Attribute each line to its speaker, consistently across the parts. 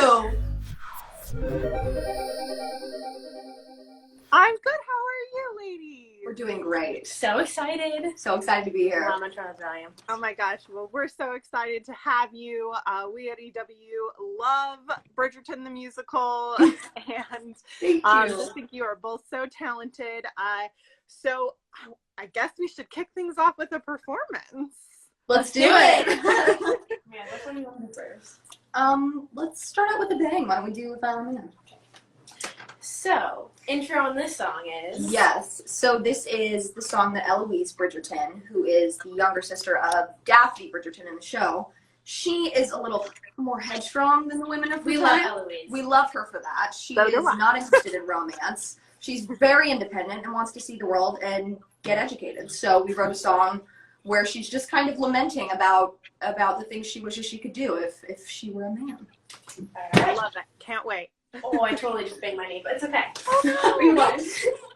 Speaker 1: you?
Speaker 2: I'm good. How are you, ladies?
Speaker 1: We're doing great.
Speaker 3: So excited.
Speaker 1: So excited to be here.
Speaker 3: Wow, I'm trying to tell you.
Speaker 2: Oh my gosh. Well, we're so excited to have you. We at EW love Bridgerton the musical, and
Speaker 1: Thank
Speaker 2: I
Speaker 1: you.
Speaker 2: just think you are both so talented. So I guess we should kick things off with a performance.
Speaker 1: Let's do it.
Speaker 3: Yeah, which one do you want to do first?
Speaker 1: Let's start out with a bang. Why don't we do If I Were a Man?
Speaker 3: So, intro on this song is...
Speaker 1: Yes. So this is the song that Eloise Bridgerton, who is the younger sister of Daphne Bridgerton in the show, she is a little more headstrong than the women of the
Speaker 3: We
Speaker 1: time.
Speaker 3: love Eloise.
Speaker 1: We love her for that. She
Speaker 2: So do
Speaker 1: is
Speaker 2: I.
Speaker 1: not interested in romance. She's very independent and wants to see the world and get educated. So we wrote a song where she's just kind of lamenting about the things she wishes she could do if she were a man.
Speaker 2: I love it. Can't wait.
Speaker 3: Oh, I totally just banged my knee, but it's okay.
Speaker 1: Oh,
Speaker 3: We won.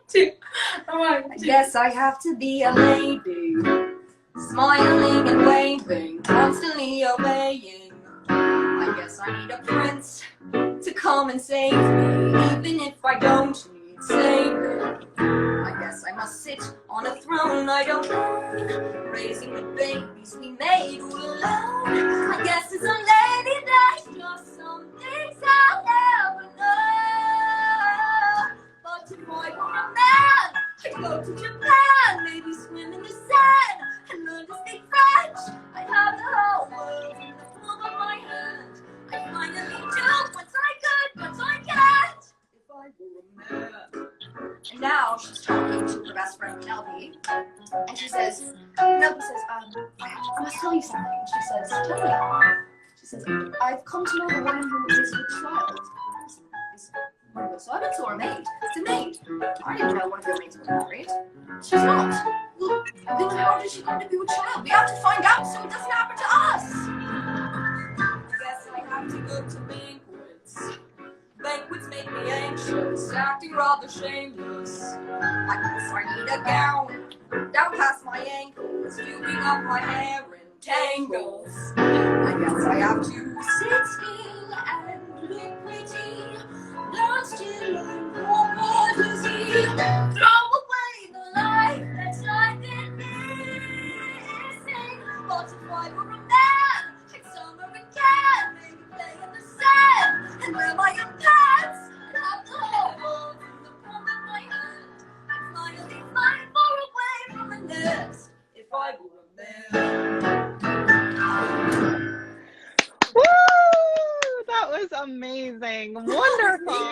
Speaker 3: Two.
Speaker 1: I guess I have to be a lady, smiling and waving, constantly obeying. I guess I need a prince to come and save me, even if I don't need saving. I guess I must sit on a throne I don't own, raising the babies we made all alone. I guess it's a lady that's just some things I'll never know. But if I were a man, I'd go to Japan, maybe swim in the sand and learn to speak French. I'd have the whole world in the palm of my hand. I'd finally do what I could, but I can't. If I were a man. And now she's talking to her best friend Penelope, and she says, Penelope says, I must tell you something. She says, tell me. She says, I've come to know the woman who is with child. So I've been to her maid. It's a maid. I didn't know one of your maids was married. She's not. Well, then how did she come to be with child? We have to find out so it doesn't happen to us. I guess I have to go to banquets. Banquets make me anxious, acting rather shameless. I guess I need a gown down past my ankles, doing up my hair in tangles. I guess I have to sit still and look pretty, learn still and walk easy, throw away the life that I've been missing. But if I were a man, I'd summer again, maybe play in the sand and wear my own pants and have the whole world in the palm of my hand. I'd finally fly far away from the nest if I were a man.
Speaker 2: Woo! That was amazing. Wonderful.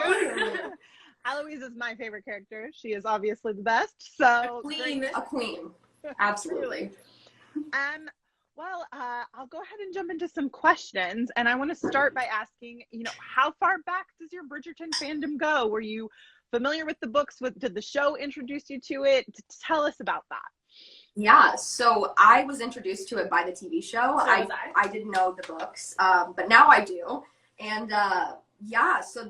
Speaker 2: Eloise is my favorite character. She is obviously the best. So
Speaker 3: Queen.
Speaker 1: A queen. Absolutely.
Speaker 2: Well, I'll go ahead and jump into some questions, and I want to start by asking, how far back does your Bridgerton fandom go? Were you familiar with the books? Did the show introduce you to it? Tell us about that.
Speaker 1: Yeah, so I was introduced to it by the TV show.
Speaker 3: So was
Speaker 1: I didn't know the books, but now I do. And so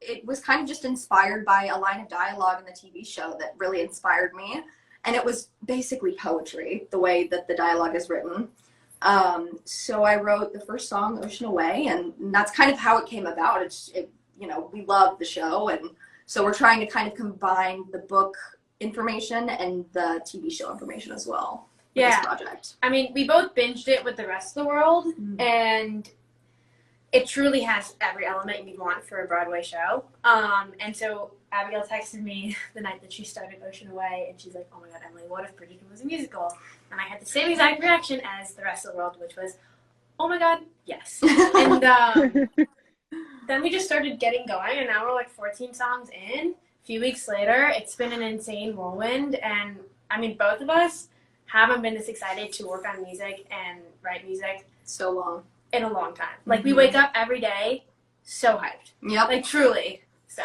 Speaker 1: it was kind of just inspired by a line of dialogue in the TV show that really inspired me. And it was basically poetry, the way that the dialogue is written. So I wrote the first song, Ocean Away, and that's kind of how it came about. We love the show, and so we're trying to kind of combine the book information and the TV show information as well. With this project.
Speaker 3: I mean, we both binged it with the rest of the world, and it truly has every element you'd want for a Broadway show. And so Abigail texted me the night that she started Ocean Away, and she's like, oh my God, Emily, what if Bridgerton was a musical? And I had the same exact reaction as the rest of the world, which was, oh my God, yes. And then we just started getting going, and now we're like 14 songs in. A few weeks later, it's been an insane whirlwind, and I mean, both of us haven't been this excited to work on music and write music
Speaker 1: So long.
Speaker 3: in a long time. Like, we wake up every day so hyped.
Speaker 1: Yep.
Speaker 3: Like, truly. So.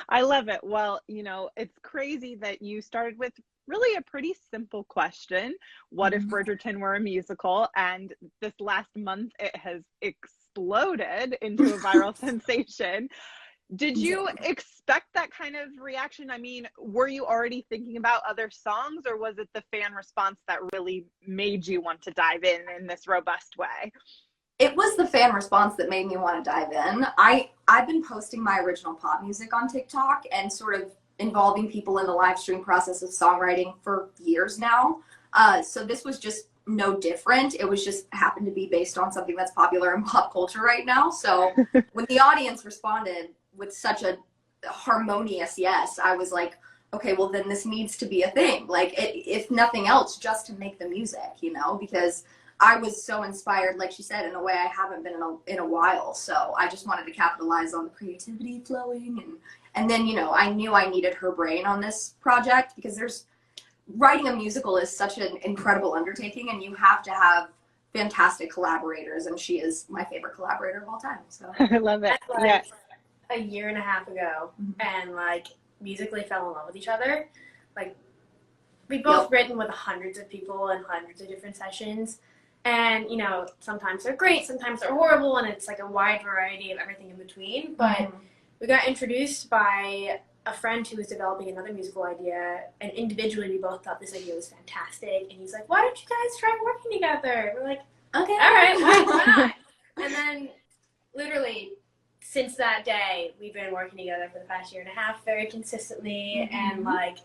Speaker 2: I love it. Well, it's crazy that you started with really a pretty simple question. What if Bridgerton were a musical? And this last month, it has exploded into a viral sensation. Did you expect that kind of reaction? I mean, were you already thinking about other songs, or was it the fan response that really made you want to dive in this robust way?
Speaker 1: It was the fan response that made me want to dive in. I've been posting my original pop music on TikTok and sort of involving people in the live stream process of songwriting for years now. So this was just no different. It was just happened to be based on something that's popular in pop culture right now. So when the audience responded with such a harmonious yes, I was like, okay, well then this needs to be a thing. Like if nothing else, just to make the music, you know, because I was so inspired, like she said, in a way I haven't been in a while. So I just wanted to capitalize on the creativity flowing. And then, you know, I knew I needed her brain on this project because writing a musical is such an incredible undertaking, and you have to have fantastic collaborators. And she is my favorite collaborator of all time. So
Speaker 2: I love it.
Speaker 3: Like,
Speaker 2: Yeah.
Speaker 3: a year and a half ago, and like musically fell in love with each other. Like we both written with hundreds of people and hundreds of different sessions. And, you know, sometimes they're great, sometimes they're horrible, and it's like a wide variety of everything in between. But we got introduced by a friend who was developing another musical idea, and individually we both thought this idea was fantastic. And he's like, why don't you guys try working together? We're like, okay, all right, why not? And then literally since that day, we've been working together for the past year and a half very consistently. And, like,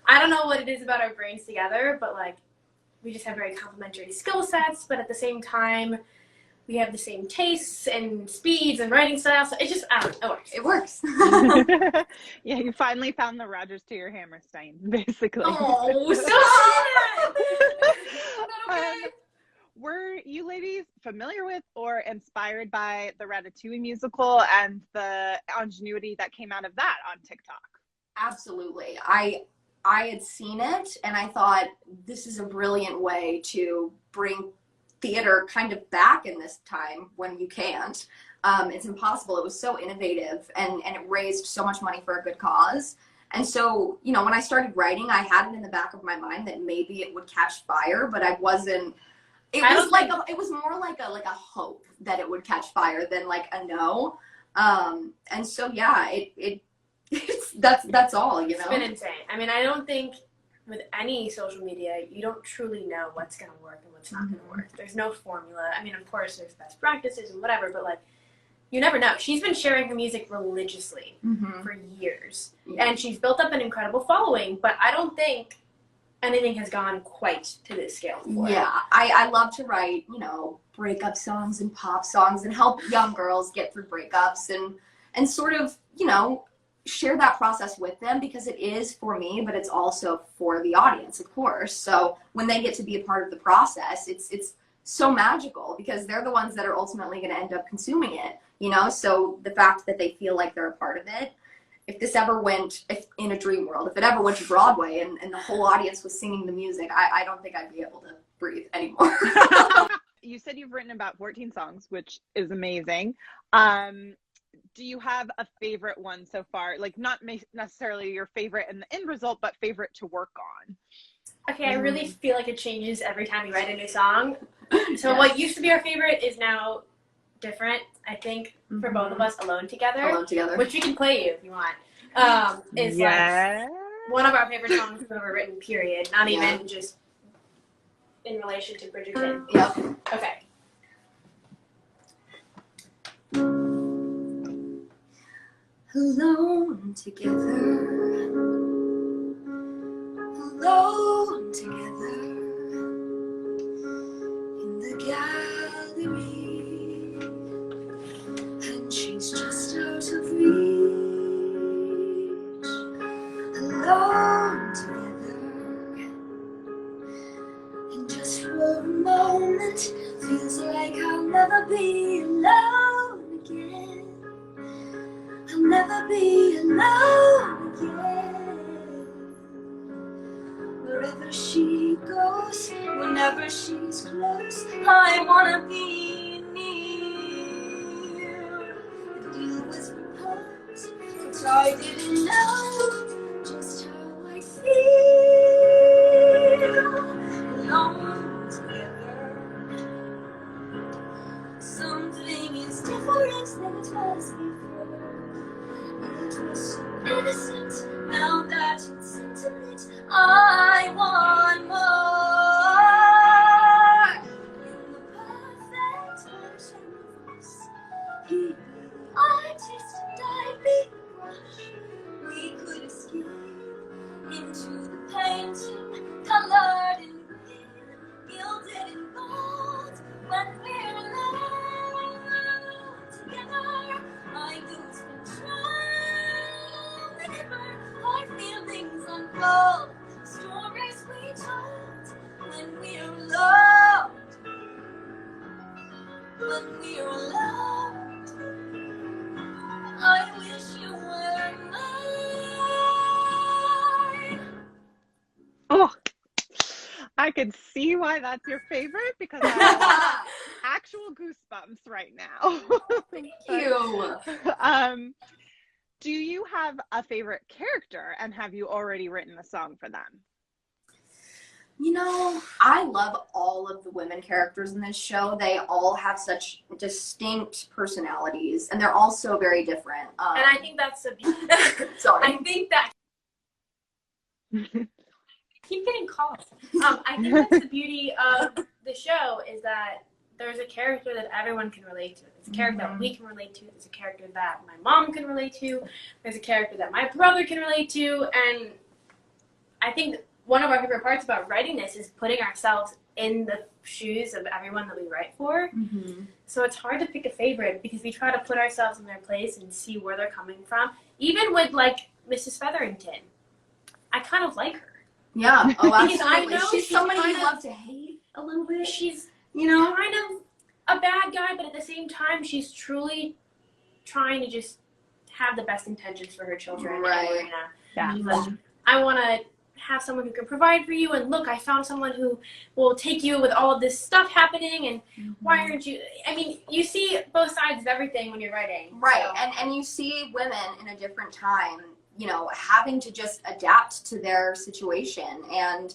Speaker 3: I don't know what it is about our brains together, but, like, we just have very complementary skill sets, but at the same time, we have the same tastes and speeds and writing styles. So it just, I don't know, it works.
Speaker 1: It works.
Speaker 2: Yeah, you finally found the Rogers to your Hammerstein, basically.
Speaker 3: Oh, so
Speaker 2: sad! Were you ladies familiar with or inspired by the Ratatouille musical and the ingenuity that came out of that on TikTok?
Speaker 1: Absolutely. I had seen it and I thought this is a brilliant way to bring theater kind of back in this time when you can't. It's impossible. It was so innovative and it raised so much money for a good cause. And so, you know, when I started writing, I had it in the back of my mind that maybe it would catch fire, but I wasn't. It was more like a hope that it would catch fire than like a no. And so yeah, that's all, you know.
Speaker 3: It's been insane. I mean, I don't think with any social media, you don't truly know what's going to work and what's not going to work. There's no formula. I mean, of course, there's best practices and whatever, but like, you never know. She's been sharing her music religiously for years, and she's built up an incredible following, but I don't think anything has gone quite to this scale before.
Speaker 1: Yeah, I love to write, you know, breakup songs and pop songs and help young girls get through breakups and sort of, you know, share that process with them because it is for me, but it's also for the audience, of course. So when they get to be a part of the process, it's so magical because they're the ones that are ultimately going to end up consuming it, you know? So the fact that they feel like they're a part of it, if in a dream world, if it ever went to Broadway and the whole audience was singing the music, I don't think I'd be able to breathe anymore.
Speaker 2: You said you've written about 14 songs, which is amazing. Do you have a favorite one so far? Like not necessarily your favorite in the end result, but favorite to work on.
Speaker 3: Okay, I really feel like it changes every time we write a new song. So what used to be our favorite is now different, I think, for both of us. Alone Together, which we can play you if you want, is like one of our favorite songs we've ever written, period. Not even just in relation to Bridgerton.
Speaker 1: Yep.
Speaker 3: Okay.
Speaker 1: Alone together, alone together, in the gallery, and she's just out of reach. Alone together, and just for a moment, feels like I'll never be alone again. I'll never be alone again. Wherever she goes, whenever she's close, I wanna be near. The deal was proposed, but I didn't know just how I feel. Alone together, something is different than it was before. It was so innocent, now that it's intimate, I want more. In the perfect version artist and I'd be the brush. We could escape into the painting, colored in green, gilded in gold. When we're alone together, I lose control. Whenever our feelings unfold, stories we told when we're alone. When we're alone, I wish you were mine.
Speaker 2: Oh, I could see why that's your favorite because I have actual goosebumps right now.
Speaker 1: Thank you.
Speaker 2: Do you have a favorite character, and have you already written a song for them?
Speaker 1: You know, I love all of the women characters in this show. They all have such distinct personalities, and they're all so very different.
Speaker 3: And I think that's the beauty.
Speaker 1: Sorry.
Speaker 3: I think that keep getting calls. I think that's the beauty of the show is that there's a character that everyone can relate to. There's a character that we can relate to. There's a character that my mom can relate to. There's a character that my brother can relate to. And I think one of our favorite parts about writing this is putting ourselves in the shoes of everyone that we write for.
Speaker 1: Mm-hmm.
Speaker 3: So it's hard to pick a favorite because we try to put ourselves in their place and see where they're coming from. Even with, like, Mrs. Featherington, I kind of like her.
Speaker 1: Yeah. Oh,
Speaker 3: Because I
Speaker 1: absolutely.
Speaker 3: know
Speaker 1: She's somebody
Speaker 3: kind
Speaker 1: you
Speaker 3: of-
Speaker 1: love to hate a little bit.
Speaker 3: She's
Speaker 1: You know?
Speaker 3: kind of a bad guy, but at the same time, she's truly trying to just have the best intentions for her children.
Speaker 1: Right.
Speaker 3: And,
Speaker 2: Yeah.
Speaker 3: she's like, I want to have someone who can provide for you, and look, I found someone who will take you with all of this stuff happening, and why aren't you? I mean, you see both sides of everything when you're writing.
Speaker 1: Right.
Speaker 3: So.
Speaker 1: And you see women in a different time, you know, having to just adapt to their situation. And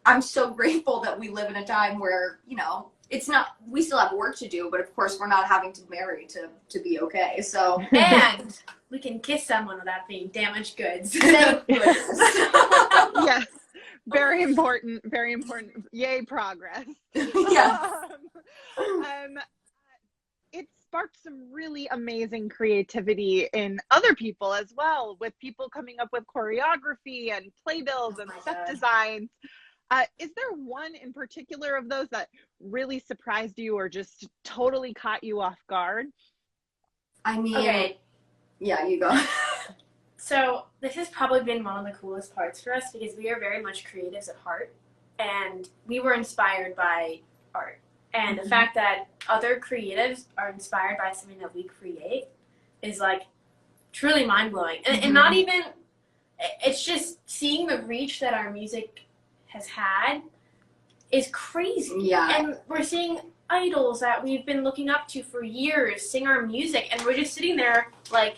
Speaker 1: I'm so grateful that we live in a time where, you know, it's not, we still have work to do, but of course we're not having to marry to be okay. So,
Speaker 3: And we can kiss someone without being damaged goods.
Speaker 1: thank goodness.
Speaker 2: Yes, very important, very important. Yay, progress.
Speaker 1: Yes.
Speaker 2: It sparked some really amazing creativity in other people as well, with people coming up with choreography and playbills and
Speaker 3: my
Speaker 2: set
Speaker 3: God.
Speaker 2: designs. Is there one in particular of those that really surprised you or just totally caught you off guard?
Speaker 1: I mean,
Speaker 3: Okay,
Speaker 1: yeah, you go.
Speaker 3: so this has probably been one of the coolest parts for us because we are very much creatives at heart, and we were inspired by art. And the fact that other creatives are inspired by something that we create is like truly mind-blowing. And not even, it's just seeing the reach that our music has had is crazy.
Speaker 1: Yeah.
Speaker 3: And we're seeing idols that we've been looking up to for years sing our music, and we're just sitting there like,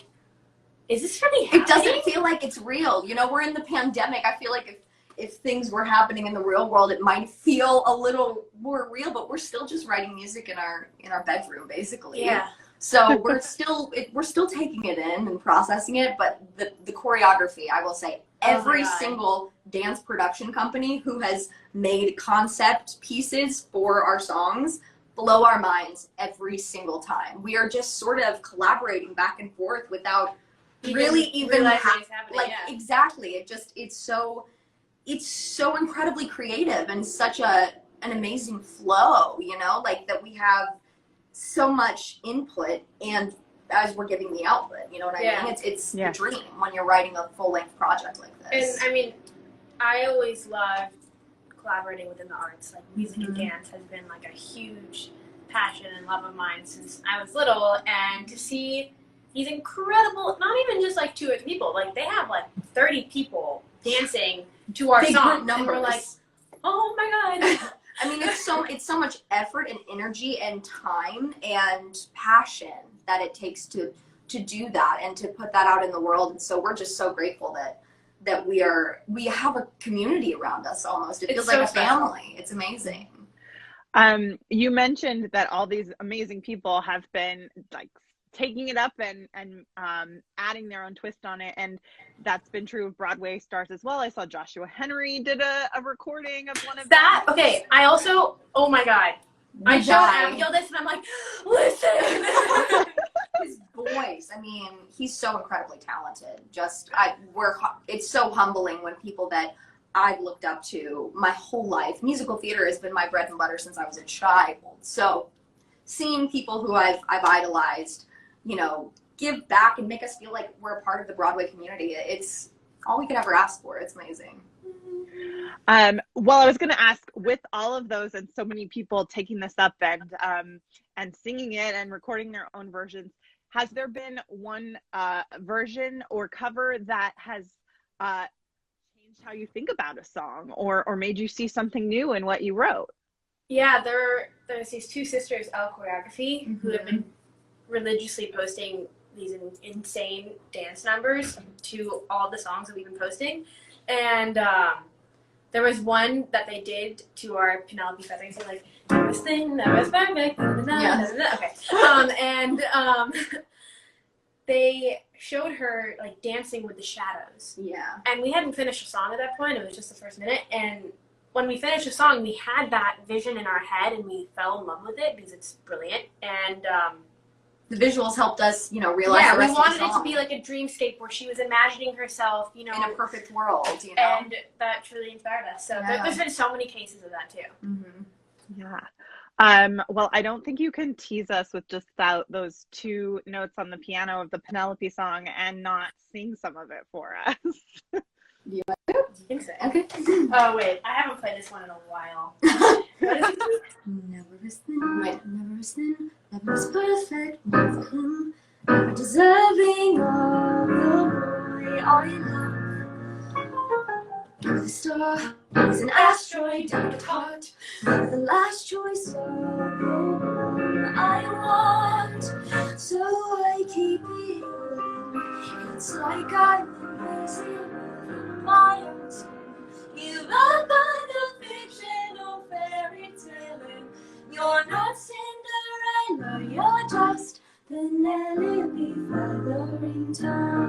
Speaker 3: is this really happening?
Speaker 1: It doesn't feel like it's real. You know, we're in the pandemic. I feel like if things were happening in the real world, it might feel a little more real, but we're still just writing music in our bedroom, basically.
Speaker 3: Yeah.
Speaker 1: So we're still taking it in and processing it, but the choreography, I will say, every
Speaker 3: God.
Speaker 1: single dance production company who has made concept pieces for our songs blow our minds every single time. We are just sort of collaborating back and forth without really even
Speaker 3: realizing it's happening.
Speaker 1: like
Speaker 3: Yeah.
Speaker 1: exactly. It's so incredibly creative and such an amazing flow, you know, like that we have so much input and as we're giving the output, you know what I mean? It's
Speaker 2: Yeah.
Speaker 1: a dream when you're writing a full-length project like this.
Speaker 3: And I mean, I always loved collaborating within the arts. Like music and dance has been like a huge passion and love of mine since I was little. And to see these incredible, not even just like 2 or 3 people, like they have like 30 people dancing to our
Speaker 1: Big
Speaker 3: songs.
Speaker 1: numbers.
Speaker 3: And we're like, oh my God.
Speaker 1: I mean, it's so much effort and energy and time and passion that it takes to do that and to put that out in the world. And so we're just so grateful that we have a community around us almost. It
Speaker 3: It's
Speaker 1: feels
Speaker 3: so
Speaker 1: like a
Speaker 3: special.
Speaker 1: family. It's amazing.
Speaker 2: You mentioned that all these amazing people have been like taking it up and adding their own twist on it, and that's been true of Broadway stars as well. I saw Joshua Henry did a recording of one of
Speaker 3: That,
Speaker 2: them.
Speaker 3: okay, I also, oh my God. I showed
Speaker 1: Die.
Speaker 3: Abigail this and I'm like, listen.
Speaker 1: mean, he's so incredibly talented. It's so humbling when people that I've looked up to my whole life. Musical theater has been my bread and butter since I was a child. So seeing people who I've idolized, you know, give back and make us feel like we're a part of the Broadway community, it's all we could ever ask for. It's amazing.
Speaker 2: Well, I was going to ask, with all of those and so many people taking this up and singing it and recording their own versions, has there been one version or cover that has changed how you think about a song, or made you see something new in what you wrote?
Speaker 3: Yeah, there's these two sisters, Elle Choreography, who have been religiously posting these insane dance numbers to all the songs that we've been posting. And there was one that they did to our Penelope feathering, so like, that was thin, that was perfect, okay. They showed her like dancing with the shadows. Yeah. And we hadn't finished a song at that point, it was just the first minute, and when we finished the song, we had that vision in our head and we fell in love with it because it's brilliant. And
Speaker 1: the visuals helped us, you know, realize the rest
Speaker 3: we wanted it to be like a dreamscape where she was imagining herself, you know,
Speaker 1: in a perfect world, you know.
Speaker 3: And that truly inspired us. So there's been so many cases of that too.
Speaker 2: Yeah. Well, I don't think you can tease us with just those two notes on the piano of the Penelope song and not sing some of it for us.
Speaker 1: Do you want to?
Speaker 3: I think so. Okay. Oh wait, I haven't played this one in a while. What is it?
Speaker 1: Never is thin, never is thin, never is perfect, never him, never deserving of the boy I love. Never the star, he's an asteroid down at heart, never the last choice of the one I want. So I keep it in. It's like I'm invisible. My own skin. Give up on the fictional fairy tale. You're not Cinderella, you're just Penelope feathering town.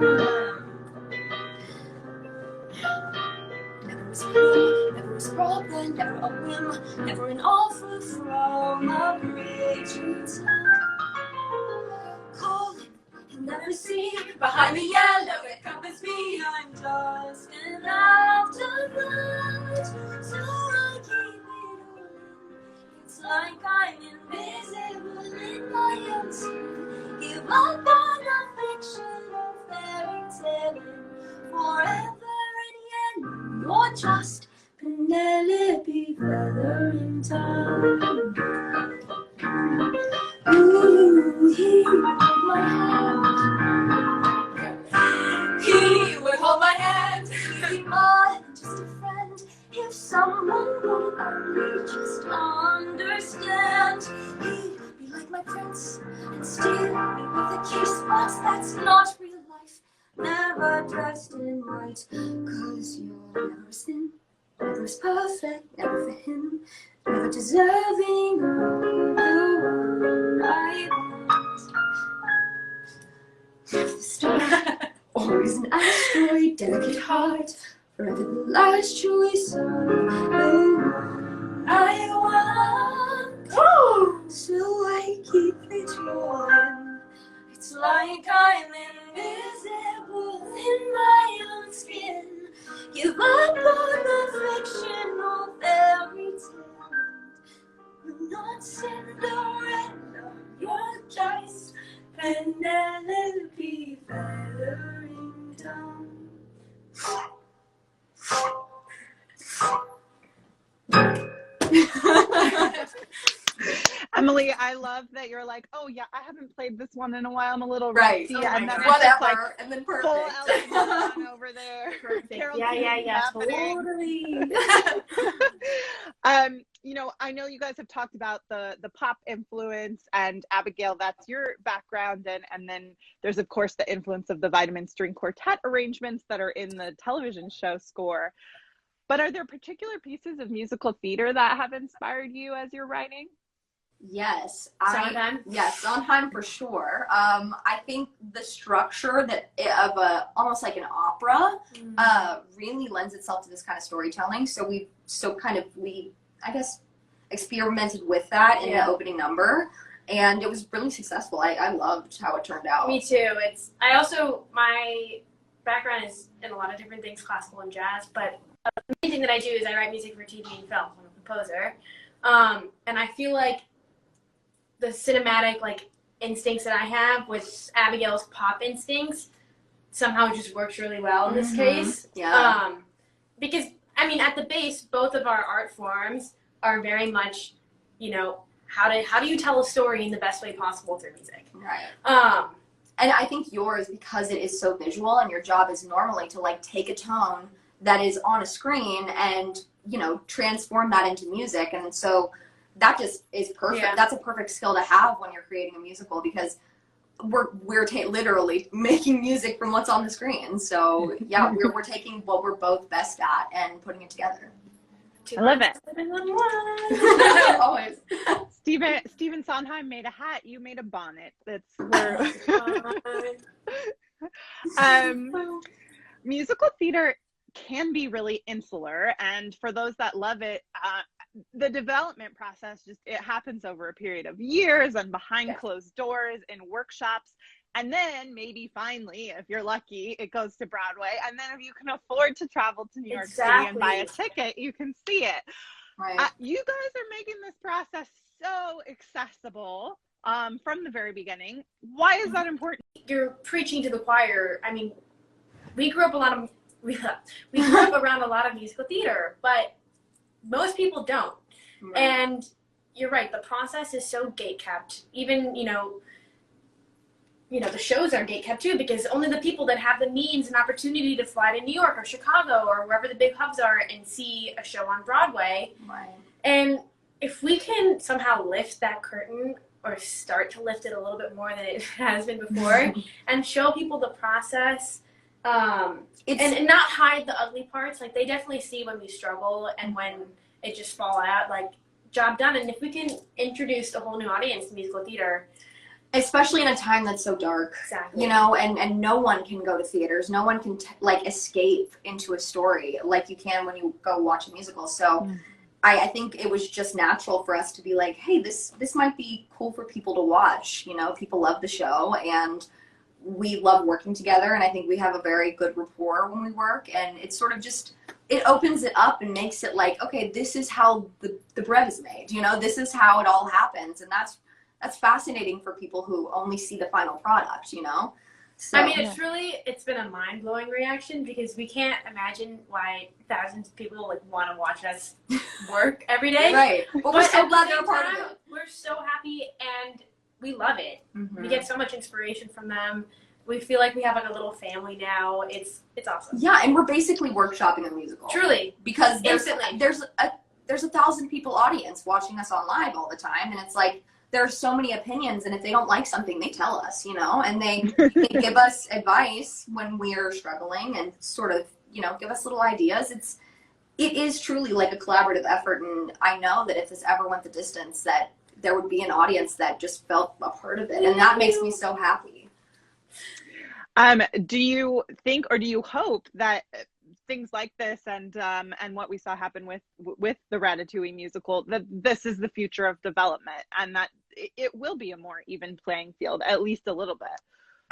Speaker 1: Never was pain, never was problem, never a whim, never an offer from a Bridgerton. Calling. Never see behind the yellow, it covers me. I'm just an afterthought, so I keep it all in. It's like I'm invisible in my own skin. Give up on a fictional fairy tale. Forever and yet, you're just Penelope feathering town. Ooh, he would hold my hand. He would hold my hand. He'd be more than just a friend. If someone would only just understand, he'd be like my prince and steal me with a kiss. But that's not real life. Never dressed in white, 'cause you're never as thin, never as perfect, never for him, never deserving of the one I want. Never the star, always an asteroid, delicate heart, forever the last choice of the one I want. Oh, so I keep it rolling. It's like I'm invisible in my own skin. Give up on the fictional fairy tale. You're not Cinderella, you're just Penelope feathering down.
Speaker 2: Emily, I love that you're like, oh yeah, I haven't played this one in a while. I'm a little
Speaker 1: right.
Speaker 2: rusty,
Speaker 1: Oh
Speaker 2: and then
Speaker 1: whatever,
Speaker 2: it's like
Speaker 1: and then perfect.
Speaker 2: full Elton over there.
Speaker 3: Perfect.
Speaker 2: Carol
Speaker 3: Yeah,
Speaker 2: happening.
Speaker 3: totally.
Speaker 2: You know, I know you guys have talked about the pop influence, and Abigail, that's your background, and then there's of course the influence of the Vitamin String Quartet arrangements that are in the television show score. But are there particular pieces of musical theater that have inspired you as you're writing?
Speaker 1: Yes,
Speaker 3: Sondheim?
Speaker 1: Yes, Sondheim for sure. I think the structure of almost like an opera really lends itself to this kind of storytelling. So we I guess experimented with that in the opening number. and it was really successful. I loved how it turned out.
Speaker 3: Me too. My background is in a lot of different things, classical and jazz, but the main thing that I do is I write music for TV and film. I'm a composer. And I feel like the cinematic like instincts that I have with Abigail's pop instincts somehow just works really well in this case.
Speaker 1: Yeah.
Speaker 3: Because I mean, at the base, both of our art forms are very much, you know, how do you tell a story in the best way possible through music?
Speaker 1: Right. And I think yours, because it is so visual, and your job is normally to like take a tone that is on a screen and, you know, transform that into music. And so that just is perfect.
Speaker 3: Yeah.
Speaker 1: That's a perfect skill to have when you're creating a musical, because we're literally making music from what's on the screen. So yeah, we're taking what we're both best at and putting it together.
Speaker 2: I love it.
Speaker 1: Always.
Speaker 2: Steven Sondheim made a hat. You made a bonnet. That's where musical theater can be really insular, and for those that love it, the development process it happens over a period of years and behind closed doors in workshops, and then maybe finally, if you're lucky, it goes to Broadway, and then if you can afford to travel to New York City and buy a ticket, you can see it.
Speaker 1: Right.
Speaker 2: You guys are making this process so accessible from the very beginning. Why is that important?
Speaker 3: You're preaching to the choir. I mean, we grew up around a lot of musical theater, but most people don't.
Speaker 1: Right.
Speaker 3: And you're right, the process is so gatekept. Even, you know, the shows are gatekept too, because only the people that have the means and opportunity to fly to New York or Chicago or wherever the big hubs are and see a show on Broadway.
Speaker 1: Right.
Speaker 3: And if we can somehow lift that curtain, or start to lift it a little bit more than it has been before, and show people the process, and not hide the ugly parts. Like, they definitely see when we struggle and when it just fall out, like, job done. And if we can introduce a whole new audience to musical theater,
Speaker 1: especially in a time that's so dark,
Speaker 3: exactly,
Speaker 1: you know, and no one can go to theaters, no one can escape into a story like you can when you go watch a musical. So I think it was just natural for us to be like, hey, this might be cool for people to watch. You know, people love the show, and we love working together, and I think we have a very good rapport when we work, and it's sort of just, it opens it up and makes it like, okay, this is how the bread is made, you know, this is how it all happens, and that's fascinating for people who only see the final product, you know. So,
Speaker 3: I mean, it's been a mind-blowing reaction, because we can't imagine why thousands of people like want to watch us work every day.
Speaker 1: Right. But we're so glad they're a part of it.
Speaker 3: We're so happy, and we love it. We get so much inspiration from them. We feel like we have like a little family now. It's awesome.
Speaker 1: Yeah, and we're basically workshopping a musical.
Speaker 3: Truly.
Speaker 1: Because there's a 1,000 people audience watching us on live all the time, and it's like, there are so many opinions, and if they don't like something, they tell us, you know, and they give us advice when we're struggling, and sort of, you know, give us little ideas. It is truly like a collaborative effort, and I know that if this ever went the distance, that there would be an audience that just felt a part of it, and that makes me so happy.
Speaker 2: Do you think, or do you hope that things like this and what we saw happen with the Ratatouille musical, that this is the future of development, and that it will be a more even playing field, at least a little bit?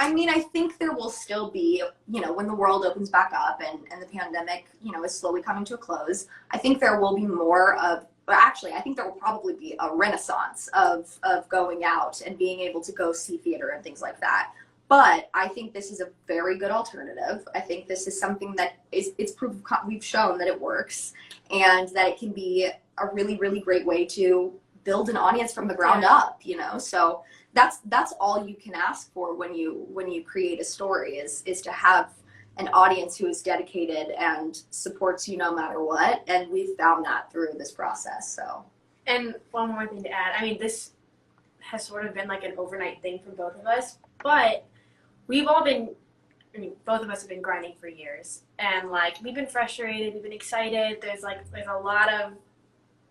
Speaker 1: I mean, I think there will still be, you know, when the world opens back up and the pandemic, you know, is slowly coming to a close, I think there will be more of, actually, I think there will probably be a renaissance of going out and being able to go see theater and things like that. But I think this is a very good alternative. I think this is something that it's proof of, we've shown that it works, and that it can be a really, really great way to build an audience from the ground up, you know? So that's all you can ask for when you create a story, is to have an audience who is dedicated and supports you no matter what. And we've found that through this process. So,
Speaker 3: and one more thing to add, I mean, this has sort of been like an overnight thing for both of us, but we've all been, I mean, both of us have been grinding for years, and like, we've been frustrated, we've been excited, there's a lot of,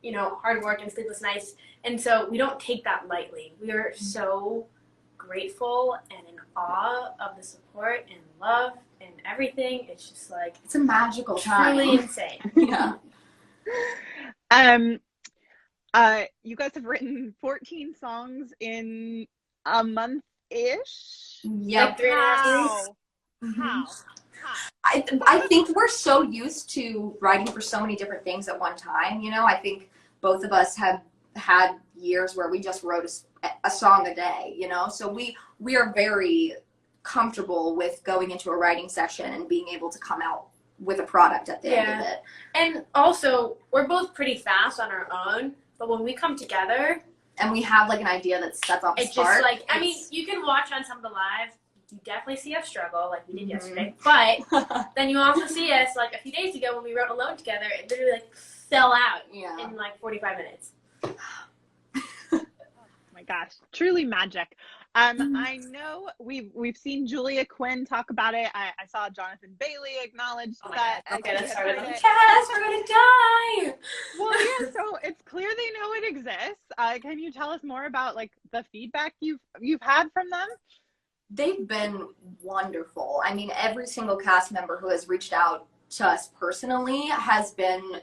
Speaker 3: you know, hard work and sleepless nights, and so we don't take that lightly. We are so grateful and in awe of the support and love and everything. It's just like,
Speaker 1: it's a magical time.
Speaker 3: Truly insane.
Speaker 1: Yeah.
Speaker 2: You guys have written 14 songs in a month-ish?
Speaker 4: Yep.
Speaker 3: Like 3.5 weeks.
Speaker 2: How?
Speaker 4: I think we're so used to writing for so many different things at one time. You know, I think both of us have had years where we just wrote a song a day, you know, so we are very comfortable with going into a writing session and being able to come out with a product at the end of it.
Speaker 3: And also, we're both pretty fast on our own, but when we come together
Speaker 4: and we have like an idea that sets off a
Speaker 3: it's
Speaker 4: spark,
Speaker 3: just like, I mean, you can watch on some of the lives, you definitely see us struggle like we did yesterday, but then you also see us like a few days ago when we wrote Alone together, it literally like fell out in like 45 minutes.
Speaker 2: Oh my gosh, truly magic. I know we've seen Julia Quinn talk about it. I saw Jonathan Bailey acknowledge that.
Speaker 3: God. Okay, that's
Speaker 2: started
Speaker 3: started. Yes, we're gonna die.
Speaker 2: Well, yeah. So it's clear they know it exists. Can you tell us more about like the feedback you've had from them?
Speaker 4: They've been wonderful. I mean, every single cast member who has reached out to us personally has been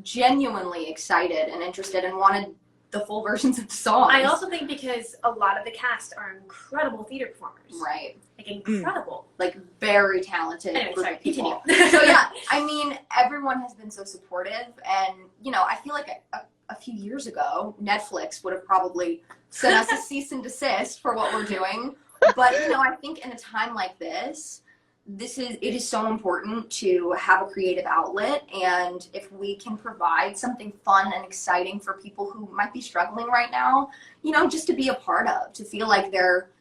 Speaker 4: genuinely excited and interested and wanted the full versions of the songs.
Speaker 3: I also think because a lot of the cast are incredible theater performers.
Speaker 4: Right.
Speaker 3: Like incredible.
Speaker 4: Like very talented
Speaker 3: Anyway,
Speaker 4: group
Speaker 3: sorry,
Speaker 4: of people.
Speaker 3: continue.
Speaker 4: So yeah, I mean, everyone has been so supportive, and you know, I feel like a few years ago, Netflix would have probably sent us a cease and desist for what we're doing. But you know, I think in a time like this, it is so important to have a creative outlet, and if we can provide something fun and exciting for people who might be struggling right now, you know, just to be a part of, to feel like they're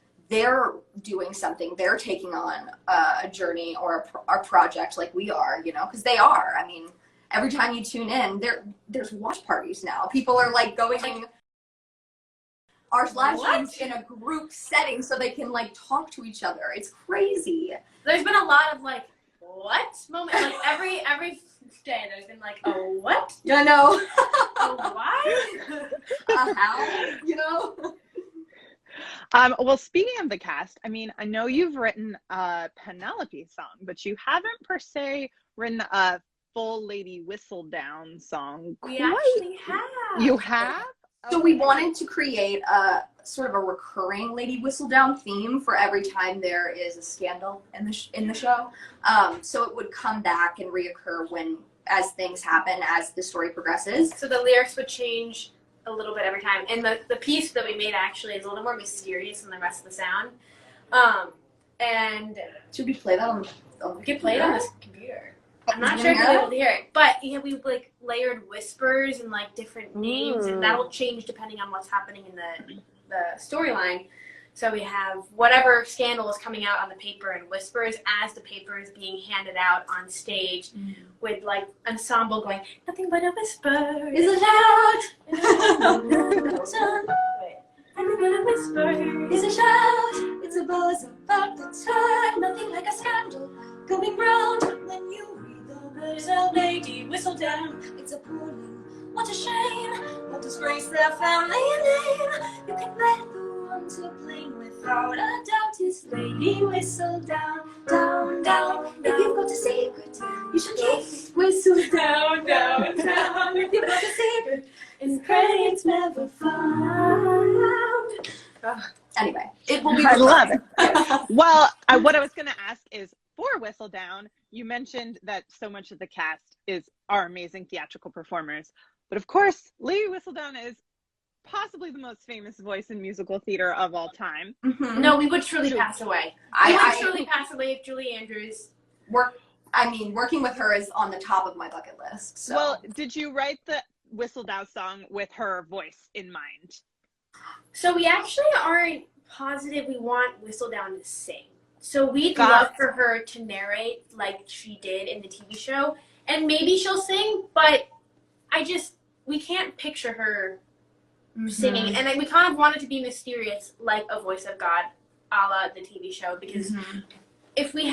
Speaker 4: doing something, they're taking on a journey or a project like we are, you know, because they are. I mean, every time you tune in, there's watch parties now. People are like going our live streams in a group setting so they can like talk to each other. It's crazy.
Speaker 3: There's been a lot of like, what moment? Like every day there's been like, a what?
Speaker 4: Yeah, I know.
Speaker 3: A why?
Speaker 4: A how? You know?
Speaker 2: Well, speaking of the cast, I mean, I know you've written a Penelope song, but you haven't per se written a full Lady Whistledown song.
Speaker 3: We actually have.
Speaker 2: You have?
Speaker 4: So we wanted to create a sort of a recurring Lady Whistledown theme for every time there is a scandal in the show. So it would come back and reoccur as things happen, as the story progresses.
Speaker 3: So the lyrics would change a little bit every time. And the piece that we made actually is a little more mysterious than the rest of the sound. And
Speaker 4: should we play that on
Speaker 3: we could play it on this computer. I'm not sure if you'll be able to hear it, but yeah, we like layered whispers and like different names, and that'll change depending on what's happening in the storyline. So we have whatever scandal is coming out on the paper and whispers as the paper is being handed out on stage, with like ensemble going, nothing but a whisper
Speaker 4: is allowed.
Speaker 3: Nothing but a whisper
Speaker 4: Is a shout. It's a buzz about the time. Nothing like a scandal going round when you read the words of Lady Whistledown. It's appalling. What a shame. What disgrace their family name. You can bet the one to blame without a doubt is Lady Whistledown. Down, down. If you've got a secret, you should keep Whistledown, down, down. If you've got a secret, it's credits never found. Anyway, it will be.
Speaker 2: I love it. Well, what I was going to ask is, for Whistledown, you mentioned that so much of the cast are amazing theatrical performers, but of course, Lady Whistledown is possibly the most famous voice in musical theater of all time.
Speaker 4: Mm-hmm.
Speaker 3: No, we would truly pass away. I would truly pass away if Julie Andrews
Speaker 4: working with her is on the top of my bucket list. So.
Speaker 2: Well, did you write the Whistledown song with her voice in mind?
Speaker 3: So we actually aren't positive we want Whistledown to sing. So we'd love for her to narrate like she did in the TV show, and maybe she'll sing, but we can't picture her singing, and we kind of want it to be mysterious, like a voice of God, a la the TV show, because if we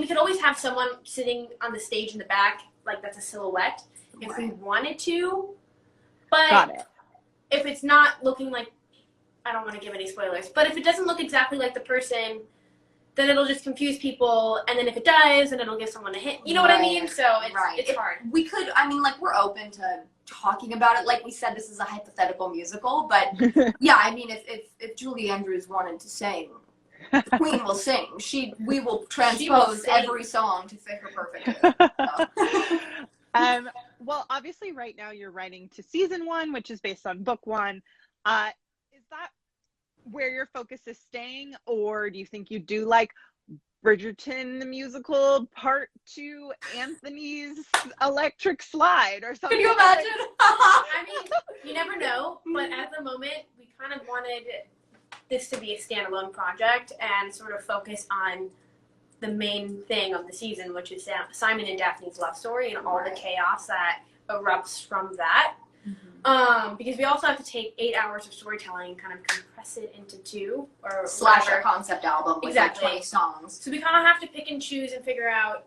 Speaker 3: could always have someone sitting on the stage in the back, like that's a silhouette, if we wanted to, but if it's not looking like, I don't want to give any spoilers, but if it doesn't look exactly like the person, then it'll just confuse people, and then if it does, then it'll give someone a hint. You know what I mean? So it's hard.
Speaker 4: We could, we're open to talking about it. Like we said, this is a hypothetical musical, but yeah, I mean, if Julie Andrews wanted to sing, the Queen will sing. We will transpose every song to fit her perfectly. So.
Speaker 2: Well, obviously, right now you're writing to season 1, which is based on book 1. Is that where your focus is staying, or do you think you do like Bridgerton the musical part 2, Anthony's Electric Slide, or something?
Speaker 4: Can you imagine?
Speaker 3: I mean, you never know, but at the moment, we kind of wanted this to be a standalone project and sort of focus on the main thing of the season, which is Simon and Daphne's love story and all the chaos that erupts from that. Because we also have to take 8 hours of storytelling and kind of compress it into 2 or
Speaker 4: slash
Speaker 3: whatever.
Speaker 4: a concept album with like 20 songs.
Speaker 3: So we kind of have to pick and choose and figure out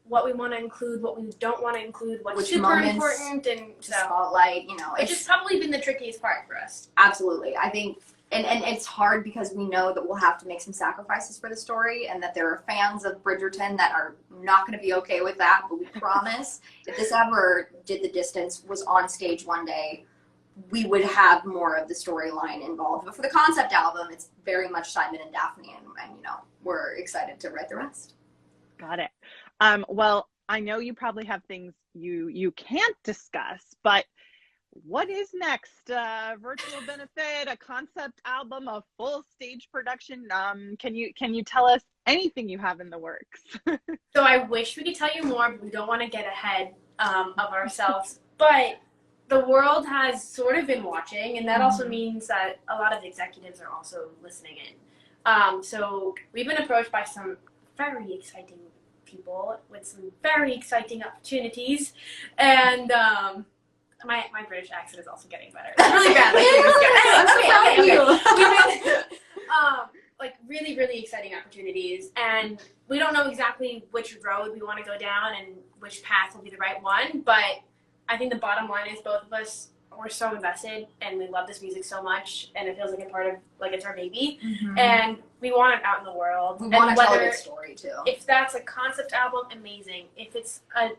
Speaker 3: what we want to include, what we don't want to include, what's super important, and so
Speaker 4: spotlight.
Speaker 3: Which has probably been the trickiest part for us.
Speaker 4: Absolutely, I think. And it's hard because we know that we'll have to make some sacrifices for the story, and that there are fans of Bridgerton that are not going to be okay with that. But we promise, if this ever did the distance, was on stage one day, we would have more of the storyline involved. But for the concept album, it's very much Simon and Daphne, and we're excited to write the rest.
Speaker 2: Got it. Well, I know you probably have things you can't discuss, but what is next? Virtual benefit, a concept album, a full stage production? Can you tell us anything you have in the works?
Speaker 3: So I wish we could tell you more, but we don't want to get ahead of ourselves. But the world has sort of been watching, and that also means that a lot of the executives are also listening in. So we've been approached by some very exciting people with some very exciting opportunities, and my British accent is also getting better. It's really bad. Like really, really exciting opportunities, and we don't know exactly which road we want to go down and which path will be the right one, but I think the bottom line is both of us, we're so invested and we love this music so much, and it feels like a part of, like, it's our baby, and we want it out in the world.
Speaker 4: We want to tell a good story too.
Speaker 3: If that's a concept album, amazing. If it's a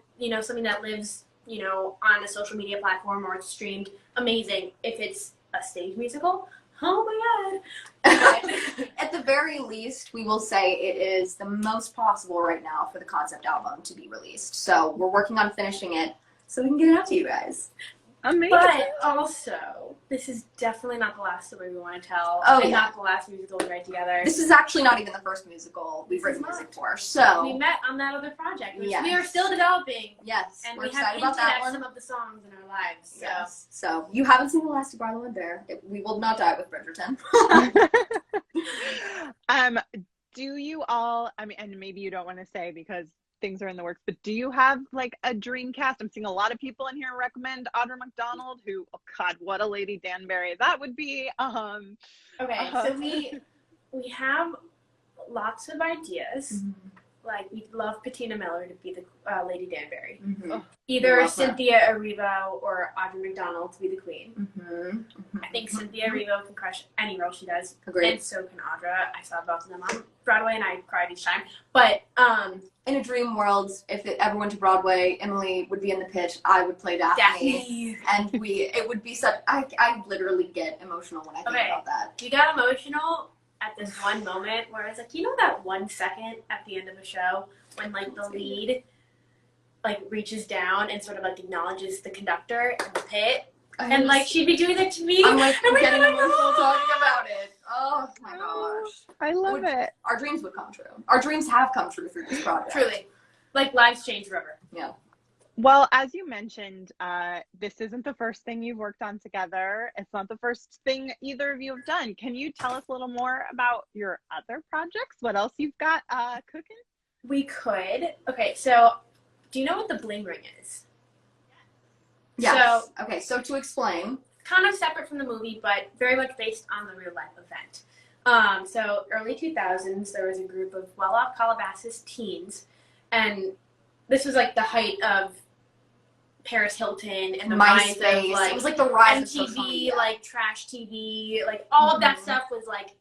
Speaker 3: something that lives on a social media platform or it's streamed, amazing. If it's a stage musical, oh my god.
Speaker 4: At the very least, we will say it is the most possible right now for the concept album to be released. So we're working on finishing it so we can get it out to you guys.
Speaker 2: Amazing.
Speaker 3: But also, this is definitely not the last story we want to tell. And not the last musical we write together.
Speaker 4: This is actually not even the first musical we've written music for. So
Speaker 3: we met on that other project, which we are still developing.
Speaker 4: Yes,
Speaker 3: and
Speaker 4: we're
Speaker 3: we
Speaker 4: excited
Speaker 3: have
Speaker 4: about that one.
Speaker 3: some of the songs in our lives. So.
Speaker 4: Yes. So you haven't seen Elastic Barlow and Bear. We will not die with Bridgerton.
Speaker 2: Do you all? I mean, and maybe you don't want to say because things are in the works, but do you have like a dream cast? I'm seeing a lot of people in here recommend Audra McDonald, who, oh god, what a Lady Danbury that would be.
Speaker 3: Okay, so we have lots of ideas. Like, we'd love Patina Miller to be the Lady Danbury. Either Cynthia Erivo or Audra McDonald to be the Queen. I think Cynthia Erivo can crush any role she does.
Speaker 4: Agreed.
Speaker 3: And so can Audra. I saw both of them on Broadway and I cried each time. But
Speaker 4: in a dream world, if it ever went to Broadway, Emily would be in the pitch. I would play Daphne. And it would be such. I literally get emotional when I think about that.
Speaker 3: You got emotional at this one moment where it's like, that 1 second at the end of a show when like the lead like reaches down and sort of like acknowledges the conductor in the pit, and like she'd be doing that to me.
Speaker 4: I'm like getting emotional talking about it. Oh my gosh,
Speaker 2: I love it.
Speaker 4: Our dreams would come true. Our dreams have come true through this project.
Speaker 3: Truly, like lives change forever.
Speaker 4: Yeah.
Speaker 2: Well, as you mentioned, this isn't the first thing you've worked on together. It's not the first thing either of you have done. Can you tell us a little more about your other projects? What else you've got cooking?
Speaker 3: We could. Okay, so do you know what the Bling ring is?
Speaker 4: Yes. So to explain.
Speaker 3: Kind of separate from the movie, but very much based on the real life event. So early 2000s, there was a group of well-off Calabasas teens, and this was like the height of Paris Hilton and the rise of like,
Speaker 4: it was like the rise
Speaker 3: MTV,
Speaker 4: of social media.
Speaker 3: like trash TV, like all of that stuff was like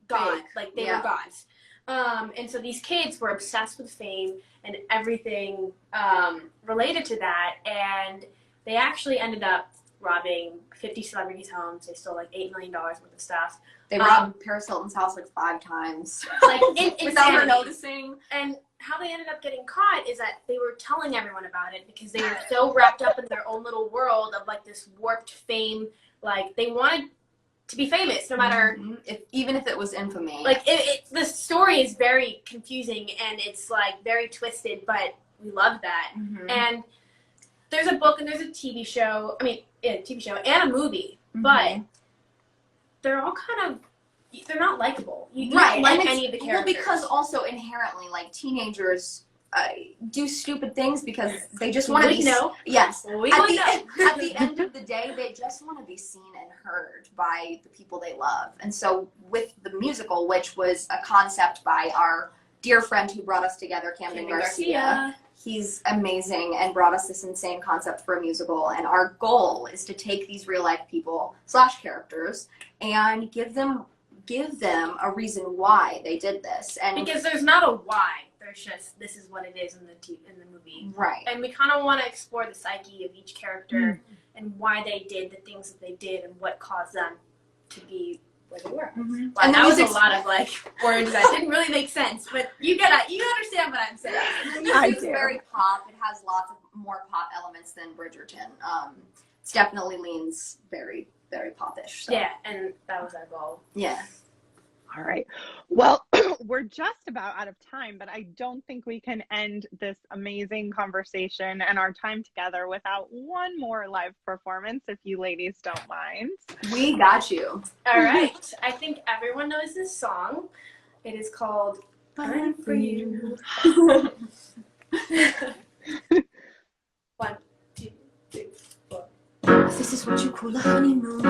Speaker 3: gone. Like they were gods. And so these kids were obsessed with fame and everything related to that. And they actually ended up robbing 50 celebrities' homes. They stole like $8 million worth of stuff.
Speaker 4: They robbed Paris Hilton's house like 5 times.
Speaker 3: Like
Speaker 4: without her noticing.
Speaker 3: And how they ended up getting caught is that they were telling everyone about it because they were so wrapped up in their own little world of like this warped fame. Like they wanted to be famous no matter
Speaker 4: even if it was infamy.
Speaker 3: Like the story is very confusing and it's like very twisted, but we love that. And there's a book and there's a TV show. I mean, a TV show and a movie, but they're all kind of, they're not likable. You don't like any of the characters.
Speaker 4: Well, because also inherently, like, teenagers do stupid things because they just want to be... Yes. At the end of the day, they just want to be seen and heard by the people they love. And so with the musical, which was a concept by our dear friend who brought us together, Camden Garcia. He's amazing and brought us this insane concept for a musical. And our goal is to take these real life people / characters and give them a reason why they did this. And
Speaker 3: because there's not a why. There's just this is what it is in the movie.
Speaker 4: Right.
Speaker 3: And we kind of want to explore the psyche of each character and why they did the things that they did and what caused them to be where they were. Wow, and that was a lot of like words that didn't really make sense, but you understand what I'm saying.
Speaker 4: The music's very pop. It has lots of more pop elements than Bridgerton. It definitely leans very, very popish. So.
Speaker 3: Yeah, and that was our goal.
Speaker 4: Yeah.
Speaker 2: All right. Well, we're just about out of time, but I don't think we can end this amazing conversation and our time together without one more live performance, if you ladies don't mind.
Speaker 4: We got you.
Speaker 3: All right. I think everyone knows this song. It is called Burn for You. 1, 2, 3, 4.
Speaker 1: This is what you call a honeymoon.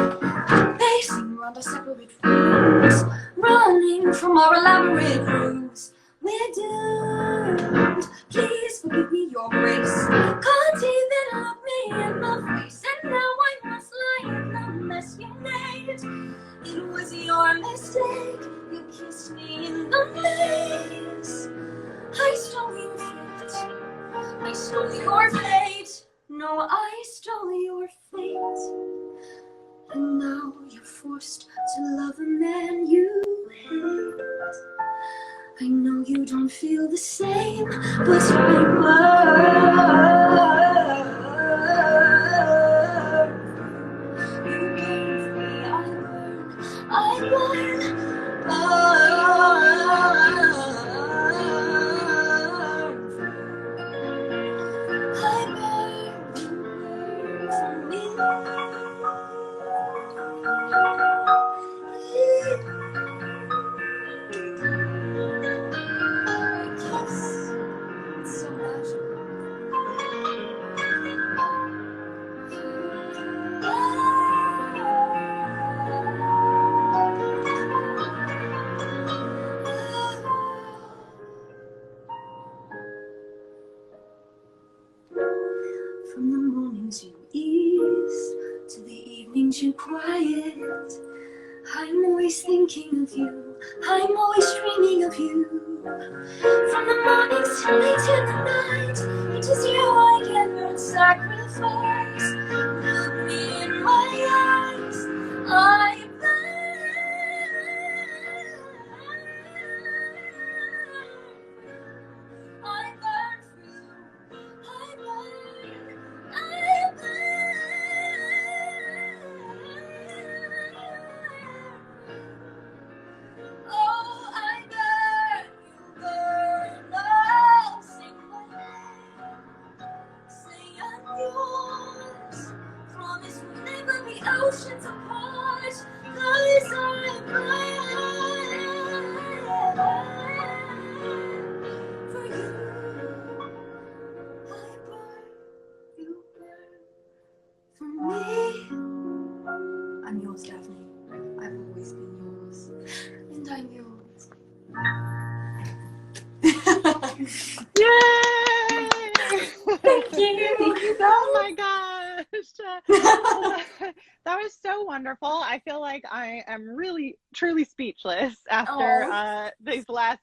Speaker 1: Pacing around our separate rooms, running from our elaborate rooms. We're doomed. Please forgive me your grace. Can't even look me in the face, and now I must lie in the mess you made. It was your mistake. You kissed me in the maze. I stole your fate. I stole your fate. No, I stole your fate. And now you're forced to love a man you hate. I know you don't feel the same, but I burn. You burn for me, I burn. From the mornings you ease to the evenings you quiet, I'm always thinking of you, I'm always dreaming of you. From the mornings till late in the night, it is you I give and sacrifice. Look me in my eyes, I oceans apart, 'cause I burn for you. I burn, you burn for me. I'm yours, Daphne. I've always been yours, and I'm yours.
Speaker 2: Yay!
Speaker 3: Thank you.
Speaker 2: Oh my gosh. That was so wonderful. I feel like I am really, truly speechless after these last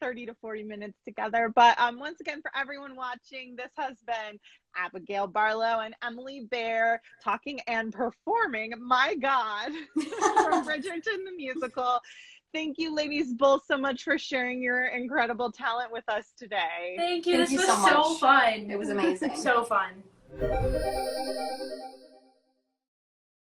Speaker 2: 30 to 40 minutes together. But once again, for everyone watching, this has been Abigail Barlow and Emily Bear talking and performing, my God, from Bridgerton the musical. Thank you, ladies, both so much for sharing your incredible talent with us today.
Speaker 3: Thank you.
Speaker 4: Thank
Speaker 3: This
Speaker 4: you
Speaker 3: was
Speaker 4: so
Speaker 3: so
Speaker 4: much.
Speaker 3: fun.
Speaker 4: It was amazing.
Speaker 3: So fun.